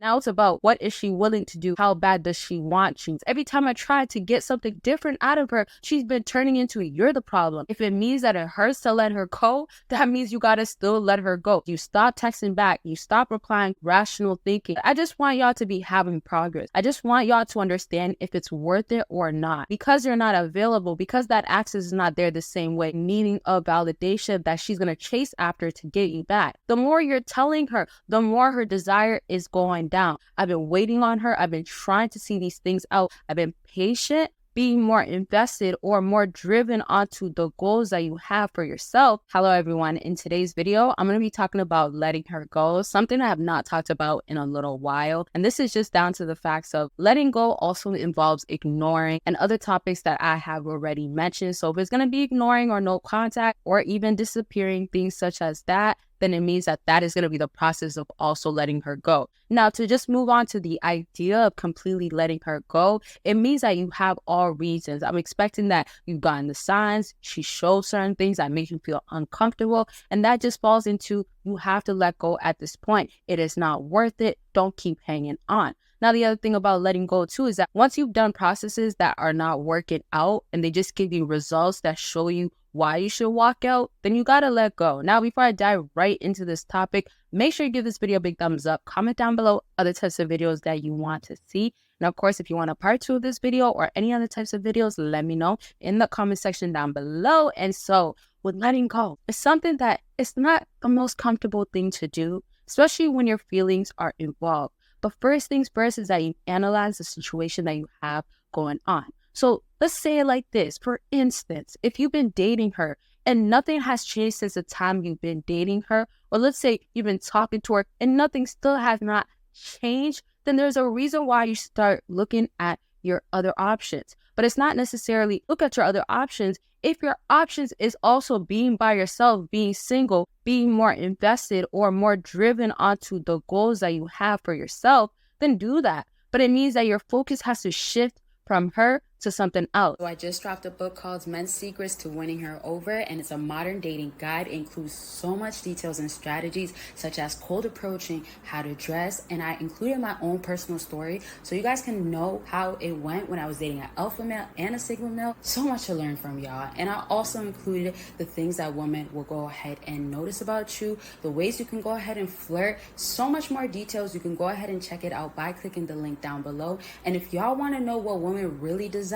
Now it's about what is she willing to do? How bad does she want you? Every time I try to get something different out of her, she's been turning into you're the problem. If it means that it hurts to let her go, that means you gotta still let her go. You stop texting back. You stop replying rational thinking. I just want y'all to be having progress. I just want y'all to understand if it's worth it or not. Because you're not available, because that access is not there the same way, needing a validation that she's gonna chase after to get you back. The more you're telling her, the more her desire is going down. I've been waiting on her. I've been trying to see these things out. I've been patient, being more invested or more driven onto the goals that you have for yourself. Hello, everyone. In today's video, I'm going to be talking about letting her go, something I have not talked about in a little while. And this is just down to the facts of letting go also involves ignoring and other topics that I have already mentioned. So if it's going to be ignoring or no contact or even disappearing, things such as that, then it means that that is going to be the process of also letting her go. Now, to just move on to the idea of completely letting her go, it means that you have all reasons. I'm expecting that you've gotten the signs, she shows certain things that make you feel uncomfortable, and that just falls into you have to let go at this point. It is not worth it. Don't keep hanging on. Now, the other thing about letting go too is that once you've done processes that are not working out and they just give you results that show you why you should walk out, then you gotta let go. Now, before I dive right into this topic, make sure you give this video a big thumbs up. Comment down below other types of videos that you want to see. And of course, if you want a part 2 of this video or any other types of videos, let me know in the comment section down below. And so with letting go, it's something that it's not the most comfortable thing to do, especially when your feelings are involved. But first things first is that you analyze the situation that you have going on. So let's say it like this. For instance, if you've been dating her and nothing has changed since the time you've been dating her, or let's say you've been talking to her and nothing still has not changed, then there's a reason why you start looking at your other options. But it's not necessarily look at your other options. If your options is also being by yourself, being single, being more invested or more driven onto the goals that you have for yourself, then do that. But it means that your focus has to shift from her to something else. So I just dropped a book called Men's Secrets to Winning Her Over, and it's a modern dating guide. It includes so much details and strategies such as cold approaching, how to dress, and I included my own personal story so you guys can know how it went when I was dating an alpha male and a sigma male. So much to learn from, y'all. And I also included the things that women will go ahead and notice about you, the ways you can go ahead and flirt, so much more details. You can go ahead and check it out by clicking the link down below. And if y'all want to know what women really desire,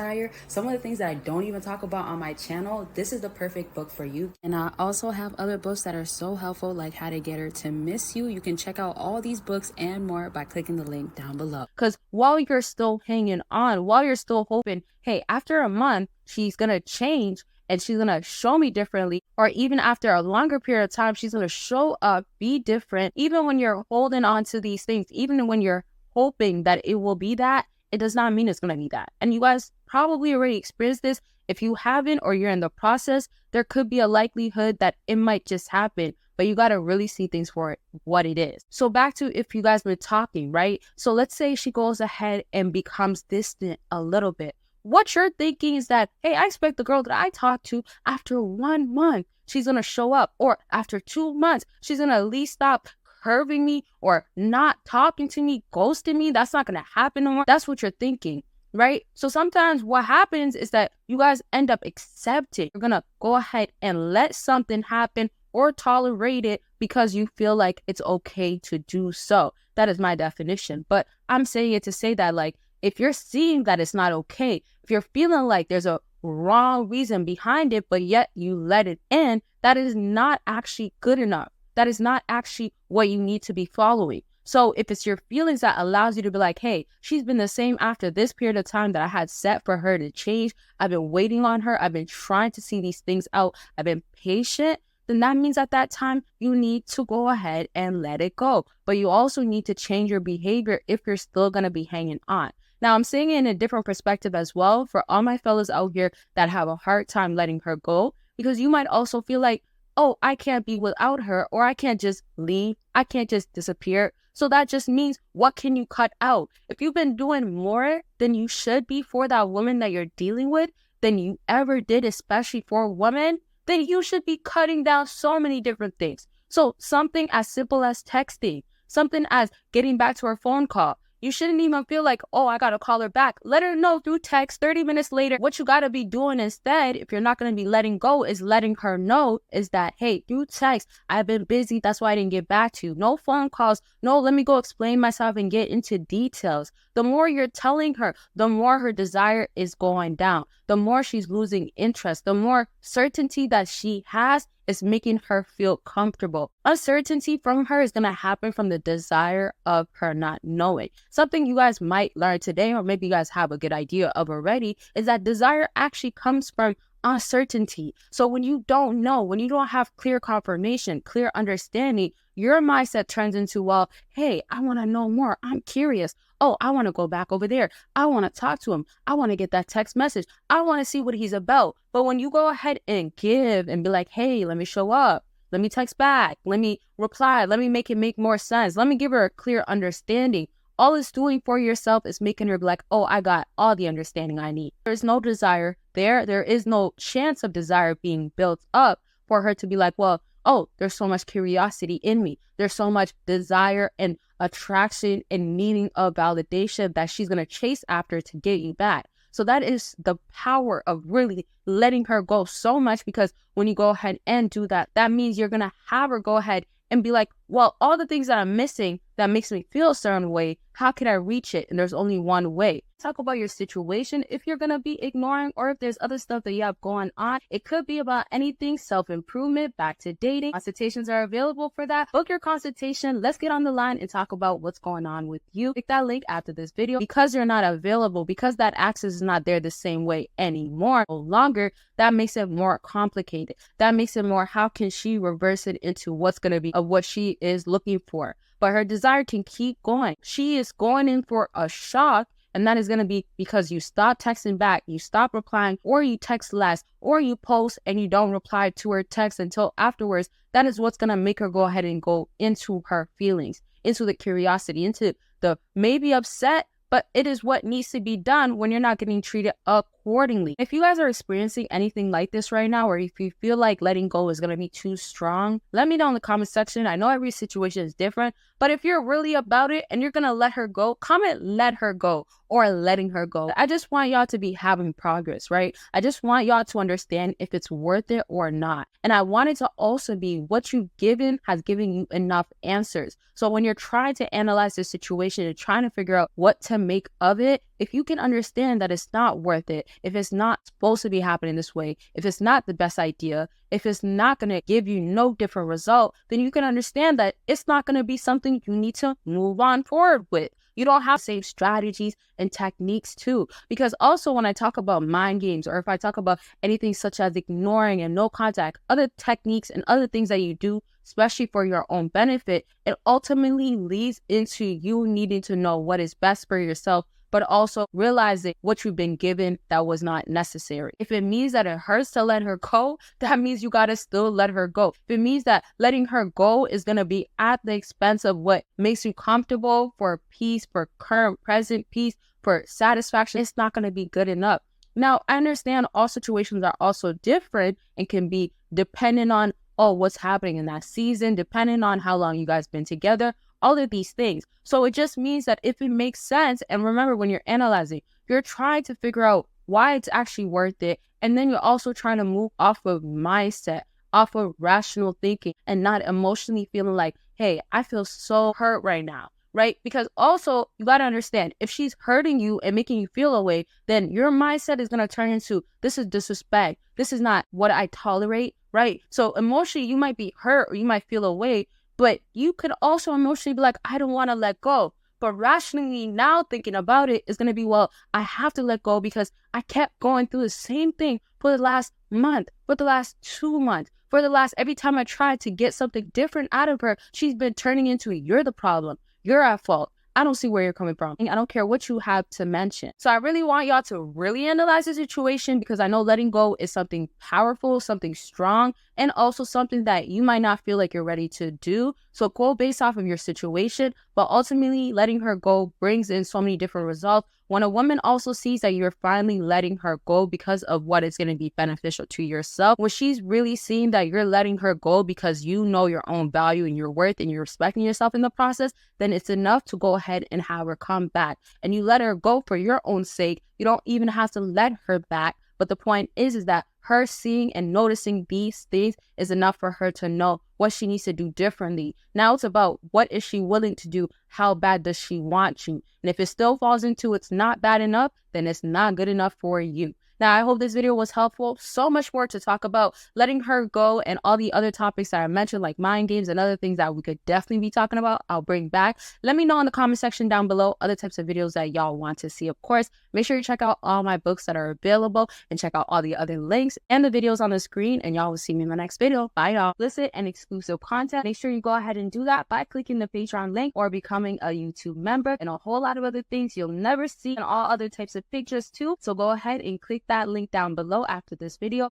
some of the things that I don't even talk about on my channel, this is the perfect book for you. And I also have other books that are so helpful, like How to Get Her to Miss You. You can check out all these books and more by clicking the link down below. Because while you're still hanging on, while you're still hoping, hey, after a month, she's going to change and she's going to show me differently, or even after a longer period of time, she's going to show up, be different. Even when you're holding on to these things, even when you're hoping that it will be that, it does not mean it's going to be that. And you guys probably already experienced this. If you haven't or you're in the process, there could be a likelihood that it might just happen, but you got to really see things for what it is. So back to if you guys been talking, right? So let's say she goes ahead and becomes distant a little bit. What you're thinking is that, hey, I expect the girl that I talked to after 1 month, she's going to show up, or after 2 months, she's going to at least stop curving me or not talking to me, ghosting me. That's not going to happen no more. That's what you're thinking, right? So sometimes what happens is that you guys end up accepting. You're going to go ahead and let something happen or tolerate it because you feel like it's okay to do so. That is my definition. But I'm saying it to say that, like, if you're seeing that it's not okay, if you're feeling like there's a wrong reason behind it, but yet you let it in, that is not actually good enough. That is not actually what you need to be following. So if it's your feelings that allows you to be like, hey, she's been the same after this period of time that I had set for her to change. I've been waiting on her. I've been trying to see these things out. I've been patient. Then that means at that time, you need to go ahead and let it go. But you also need to change your behavior if you're still going to be hanging on. Now, I'm saying it in a different perspective as well for all my fellas out here that have a hard time letting her go, because you might also feel like, oh, I can't be without her, or I can't just leave. I can't just disappear. So that just means, what can you cut out? If you've been doing more than you should be for that woman that you're dealing with than you ever did, especially for a woman, then you should be cutting down so many different things. So something as simple as texting, Something as getting back to her phone call. You shouldn't even feel like, oh, I gotta call her back. Let her know through text 30 minutes later. What you gotta be doing instead, if you're not gonna be letting go, is letting her know is that, hey, through text, I've been busy. That's why I didn't get back to you. No phone calls. No, let me go explain myself and get into details. The more you're telling her, the more her desire is going down. The more she's losing interest. The more certainty that she has is making her feel comfortable. Uncertainty from her is going to happen from the desire of her not knowing. Something you guys might learn today, or maybe you guys have a good idea of already, is that desire actually comes from uncertainty. So when you don't know, when you don't have clear confirmation, clear understanding, your mindset turns into, well, hey, I want to know more. I'm curious. Oh, I want to go back over there. I want to talk to him. I want to get that text message. I want to see what he's about. But when you go ahead and give and be like, hey, let me show up. Let me text back. Let me reply. Let me make it make more sense. Let me give her a clear understanding. All it's doing for yourself is making her be like, oh, I got all the understanding I need. There's no desire there. There is no chance of desire being built up for her to be like, well, oh, there's so much curiosity in me. There's so much desire and attraction and needing of validation that she's going to chase after to get you back. So that is the power of really letting her go so much, because when you go ahead and do that, that means you're going to have her go ahead and be like, well, all the things that I'm missing that makes me feel a certain way, how can I reach it? And there's only one way. Talk about your situation if you're going to be ignoring, or if there's other stuff that you have going on. It could be about anything, self-improvement, back to dating. Consultations are available for that. Book your consultation. Let's get on the line and talk about what's going on with you. Click that link after this video. Because you're not available, because that access is not there the same way anymore, no longer, that makes it more complicated. That makes it more, how can she reverse it into what's going to be of what she is looking for? But her desire can keep going. She is going in for a shock, and that is going to be because you stop texting back, you stop replying, or you text less, or you post and you don't reply to her text until afterwards. That is what's going to make her go ahead and go into her feelings, into the curiosity, into the maybe upset, but it is what needs to be done when you're not getting treated accordingly. If you guys are experiencing anything like this right now, or if you feel like letting go is going to be too strong, let me know in the comment section. I know every situation is different, but if you're really about it and you're going to let her go, comment let her go or letting her go. I just want y'all to be having progress, right? I just want y'all to understand if it's worth it or not. And I want it to also be what you've given has given you enough answers. So when you're trying to analyze the situation and trying to figure out what to make of it, if you can understand that it's not worth it, if it's not supposed to be happening this way, if it's not the best idea, if it's not going to give you no different result, then you can understand that it's not going to be something you need to move on forward with. You don't have the same strategies and techniques too. Because also when I talk about mind games, or if I talk about anything such as ignoring and no contact, other techniques and other things that you do, especially for your own benefit, it ultimately leads into you needing to know what is best for yourself, but also realizing what you've been given that was not necessary. If it means that it hurts to let her go, that means you gotta still let her go. If it means that letting her go is gonna be at the expense of what makes you comfortable for peace, for current present peace, for satisfaction, it's not gonna be good enough. Now, I understand all situations are also different and can be dependent on what's happening in that season, depending on how long you guys been together, all of these things. So it just means that if it makes sense, and remember when you're analyzing, you're trying to figure out why it's actually worth it. And then you're also trying to move off of mindset, off of rational thinking, and not emotionally feeling like, hey, I feel so hurt right now, right? Because also you got to understand, if she's hurting you and making you feel away, then your mindset is going to turn into, this is disrespect. This is not what I tolerate, right? So emotionally, you might be hurt or you might feel away, but you could also emotionally be like, I don't want to let go. But rationally now thinking about it is going to be, well, I have to let go because I kept going through the same thing for the last month, for the last 2 months, for the last, every time I tried to get something different out of her, she's been turning into, you're the problem. You're at fault. I don't see where you're coming from. I don't care what you have to mention. So I really want y'all to really analyze the situation, because I know letting go is something powerful, something strong, and also something that you might not feel like you're ready to do. So go based off of your situation, but ultimately letting her go brings in so many different results. When a woman also sees that you're finally letting her go because of what is going to be beneficial to yourself, when she's really seeing that you're letting her go because you know your own value and your worth and you're respecting yourself in the process, then it's enough to go ahead and have her come back. And you let her go for your own sake. You don't even have to let her back. But the point is that her seeing and noticing these things is enough for her to know what she needs to do differently. Now it's about, what is she willing to do? How bad does she want you? And if it still falls into it's not bad enough, then it's not good enough for you. Now, I hope this video was helpful. So much more to talk about letting her go and all the other topics that I mentioned, like mind games and other things that we could definitely be talking about. I'll bring back. Let me know in the comment section down below other types of videos that y'all want to see. Of course, make sure you check out all my books that are available and check out all the other links and the videos on the screen. And y'all will see me in my next video. Bye, y'all. Explicit and exclusive content. Make sure you go ahead and do that by clicking the Patreon link or becoming a YouTube member, and a whole lot of other things you'll never see, and all other types of pictures too. So go ahead and click that link down below after this video